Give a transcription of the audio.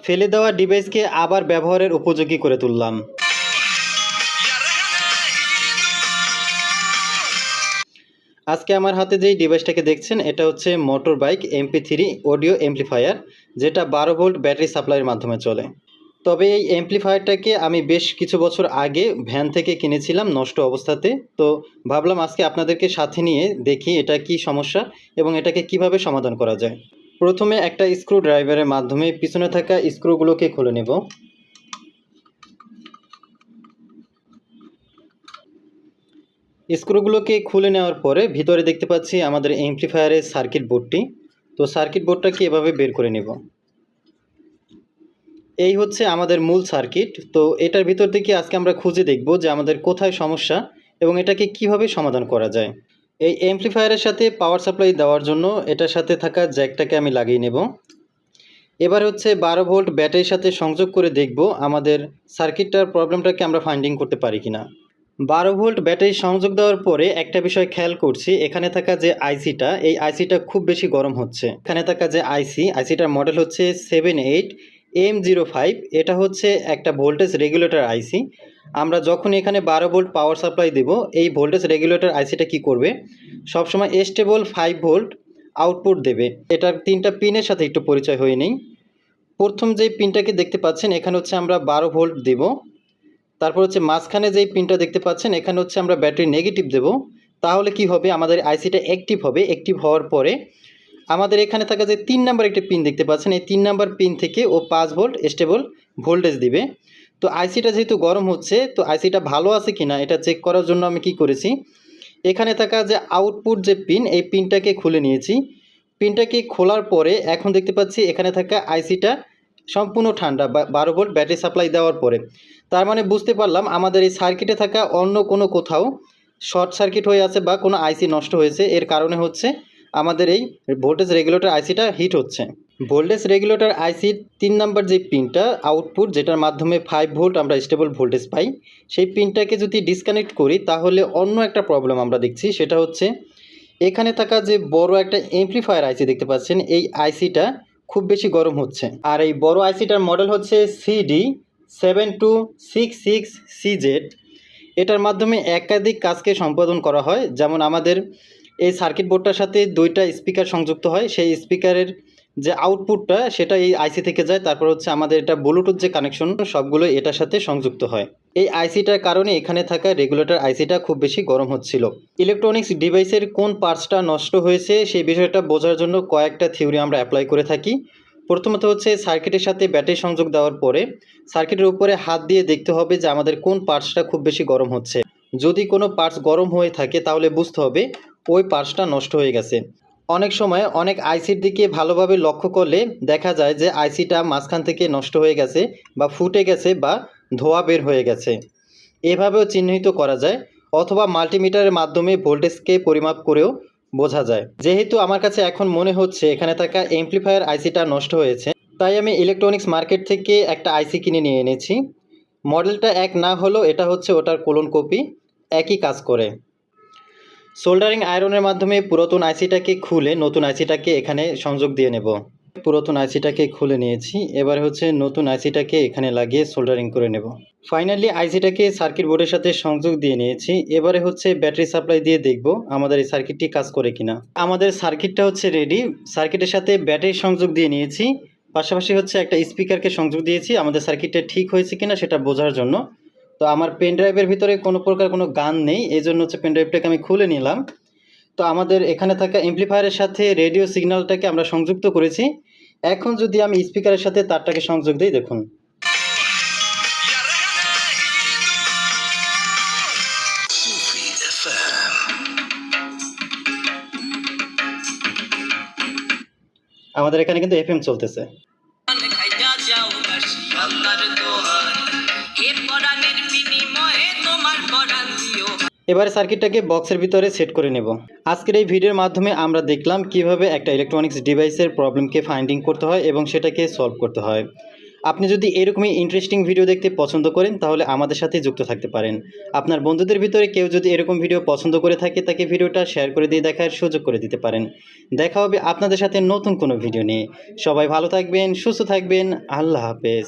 ফেলে দেওয়া ডিভাইসকে আবার ব্যবহারের উপযোগী করে তুললাম। আজকে আমার হাতে যেই ডিভাইসটাকে দেখছেন এটা হচ্ছে motor bike MP3 audio amplifier, যেটা 12 ভোল্ট ব্যাটারি সাপ্লাইয়ের মাধ্যমে চলে। তবে এই অ্যাম্প্লিফায়ারটাকে আমি বেশ কিছু বছর আগে ভ্যান থেকে কিনেছিলাম নষ্ট অবস্থাতে। তো ভাবলাম আজকে আপনাদেরকে সাথে নিয়ে দেখি এটা কি সমস্যা এবং এটাকে কিভাবে সমাধান করা যায়। প্রথমে একটা স্ক্রু ড্রাইভারের মাধ্যমে পিছনে থাকা স্ক্রুগুলোকে খুলে নেব। স্ক্রুগুলোকে খুলে নেওয়ার পরে ভিতরে দেখতে পাচ্ছি আমাদের অ্যাম্প্লিফায়ারের সার্কিট বোর্ডটি। তো সার্কিট বোর্ডটাকে এভাবে বের করে নেব। এই হচ্ছে আমাদের মূল সার্কিট। তো এটার ভিতর থেকে আজকে আমরা খুঁজে দেখব যে আমাদের কোথায় সমস্যা এবং এটাকে কিভাবে সমাধান করা যায়। এই অ্যাম্প্লিফায়ারের সাথে পাওয়ার সাপ্লাই দেওয়ার জন্য এটার সাথে থাকা জ্যাকটাকে আমি লাগিয়ে নেব। এবার হচ্ছে 12 ভোল্ট ব্যাটারির সাথে সংযোগ করে দেখব আমাদের সার্কিটটার প্রবলেমটাকে আমরা ফাইন্ডিং করতে পারি কিনা। 12 ভোল্ট ব্যাটারি সংযোগ দেওয়ার পরে একটা বিষয় খেয়াল করছি, এখানে থাকা যে আইসিটা, এই আইসিটা খুব বেশি গরম হচ্ছে। এখানে থাকা যে আইসিটার মডেল হচ্ছে 78M05। এটা হচ্ছে একটা ভোল্টেজ রেগুলেটর আইসি। আমরা যখন এখানে 12 ভোল্ট পাওয়ার সাপ্লাই দেব, এই ভোল্টেজ রেগুলেটর আইসিটা কি করবে, সবসময় স্টেবল 5 ভোল্ট আউটপুট দেবে। এটার 3টা পিনের সাথে একটু পরিচয় হয়ে নেই। প্রথম যেই পিনটাকে দেখতে পাচ্ছেন এখানে হচ্ছে আমরা 12 ভোল্ট দেব। তারপর হচ্ছে মাঝখানে যেই পিনটা দেখতে পাচ্ছেন এখানে হচ্ছে আমরা ব্যাটারি নেগেটিভ দেব। তাহলে কি হবে, আমাদের আইসিটা অ্যাক্টিভ হবে। অ্যাক্টিভ হওয়ার পরে আমাদের এখানে থাকা যে 3 নাম্বার একটা পিন দেখতে পাচ্ছেন, এই 3 নাম্বার পিন থেকে ও 5 ভোল্ট স্টেবল ভোল্টেজ দিবে। তো আইসিটা যেহেতু গরম হচ্ছে, তো আইসিটা ভালো আছে কিনা এটা চেক করার জন্য আমি কি করেছি, এখানে থাকা যে আউটপুট যে পিন, এই পিনটাকে খুলে নিয়েছি। পিনটাকে খোলার পরে এখন দেখতে পাচ্ছি এখানে থাকা আইসিটা সম্পূর্ণ ঠান্ডা, 12 ভোল্ট ব্যাটারি সাপ্লাই দেওয়ার পরে। তার মানে বুঝতে পারলাম আমাদের এই সার্কিটে থাকা অন্য কোনো কোথাও শর্ট সার্কিট হয়ে আছে বা কোনো আইসি নষ্ট হয়েছে। এর কারণে হচ্ছে আমাদের এই ভোল্টেজ রেগুলেটর আইসিটা হিট হচ্ছে। ভোল্টেজ রেগুলেটর আইসির 3 নাম্বার যে পিনটা আউটপুট, যেটার মাধ্যমে 5 ভোল্ট আমরা স্টেবল ভোল্টেজ পাই, সেই পিনটাকে যদি ডিসকানেক্ট করি তাহলে অন্য একটা প্রবলেম আমরা দেখছি। সেটা হচ্ছে এখানে থাকা যে বড় একটা অ্যাম্প্লিফায়ার আইসি দেখতে পাচ্ছেন, এই আইসিটা খুব বেশি গরম হচ্ছে। আর এই বড় আইসিটার মডেল হচ্ছে CD7266CZ। এটার মাধ্যমে একাধিক কাজকে সম্পাদন করা হয়। যেমন আমাদের এই সার্কিট বোর্ডটার সাথে 2টা স্পিকার সংযুক্ত হয়, সেই স্পিকারের যে আউটপুটটা সেটা এই আইসি থেকে যায়। তারপর হচ্ছে আমাদের এটা ব্লুটুথ যে কানেকশন সবগুলো এটার সাথে সংযুক্ত হয়। এই আইসিটার কারণে এখানে থাকা রেগুলেটর আইসিটা খুব বেশি গরম হচ্ছিল। ইলেকট্রনিক্স ডিভাইসের কোন পার্টসটা নষ্ট হয়েছে সেই বিষয়টা বোঝার জন্য কয়েকটা থিওরি আমরা অ্যাপ্লাই করে থাকি। প্রথমত হচ্ছে সার্কিটের সাথে ব্যাটারি সংযোগ দেওয়ার পরে সার্কিটের উপরে হাত দিয়ে দেখতে হবে যে আমাদের কোন পার্টসটা খুব বেশি গরম হচ্ছে। যদি কোনো পার্টস গরম হয়ে থাকে তাহলে বুঝতে হবে ওই পার্টসটা নষ্ট হয়ে গেছে। অনেক সময় অনেক আইসির দিকে ভালোভাবে লক্ষ্য করলে দেখা যায় যে আইসিটা মাঝখান থেকে নষ্ট হয়ে গেছে বা ফুটে গেছে বা ধোঁয়া বের হয়ে গেছে। এভাবেও চিহ্নিত করা যায়, অথবা মাল্টিমিটারের মাধ্যমে ভোল্টেজকে পরিমাপ করেও বোঝা যায়। যেহেতু আমার কাছে এখন মনে হচ্ছে এখানে থাকা অ্যাম্প্লিফায়ার আইসিটা নষ্ট হয়েছে, তাই আমি ইলেকট্রনিক্স মার্কেট থেকে একটা আইসি কিনে নিয়ে এনেছি। মডেলটা এক না হলেও এটা হচ্ছে ওটার ক্লোন কপি, একই কাজ করে। সোল্ডারিং আয়রনের মাধ্যমে পুরাতন আইসিটাকে খুলে নতুন আইসিটাকে এখানে সংযোগ দিয়ে নেব। পুরাতন আইসিটাকে খুলে নিয়েছি, এবার হচ্ছে নতুন আইসিটাকে এখানে লাগিয়ে সোল্ডারিং করে নেব। ফাইনালি আইসিটাকে সার্কিট বোর্ডের সাথে সংযোগ দিয়ে নিয়েছি। এবারে হচ্ছে ব্যাটারি সাপ্লাই দিয়ে দেখব আমাদের এই সার্কিটটি কাজ করে কিনা। আমাদের সার্কিটটা হচ্ছে রেডি। সার্কিটের সাথে ব্যাটারি সংযোগ দিয়ে নিয়েছি, পাশাপাশি হচ্ছে একটা স্পিকারকে সংযোগ দিয়েছি আমাদের সার্কিটটা ঠিক হয়েছে কিনা সেটা বোঝার জন্য। তো আমার পেন ড্রাইভের ভিতরে কোনো প্রকার কোনো গান নেই, এই জন্য হচ্ছে পেন ড্রাইভটাকে আমি খুলে নিলাম। তো আমাদের এখানে থাকা অ্যাম্প্লিফায়ারের সাথে রেডিও সিগন্যালটাকে আমরা সংযুক্ত করেছি। এখন যদি আমি স্পিকারের সাথে তারটাকে সংযোগ দিই, দেখুন আমাদের এখানে কিন্তু এফএম চলতেছে। এবারে সার্কিটটাকে বক্সের ভিতরে সেট করে নেব। আজকের এই ভিডিওর মাধ্যমে আমরা দেখলাম কিভাবে একটা ইলেকট্রনিক্স ডিভাইসের প্রবলেমকে ফাইন্ডিং করতে হয় এবং সেটাকে সলভ করতে হয়। আপনি যদি এরকমই ইন্টারেস্টিং ভিডিও দেখতে পছন্দ করেন তাহলে আমাদের সাথে যুক্ত থাকতে পারেন। আপনার বন্ধুদের ভিতরে কেউ যদি এরকম ভিডিও পছন্দ করে থাকে তাকে ভিডিওটা শেয়ার করে দিয়ে দেখার সুযোগ করে দিতে পারেন। দেখা হবে আপনাদের সাথে নতুন কোনো ভিডিও নিয়ে। সবাই ভালো থাকবেন, সুস্থ থাকবেন। আল্লাহ হাফেজ।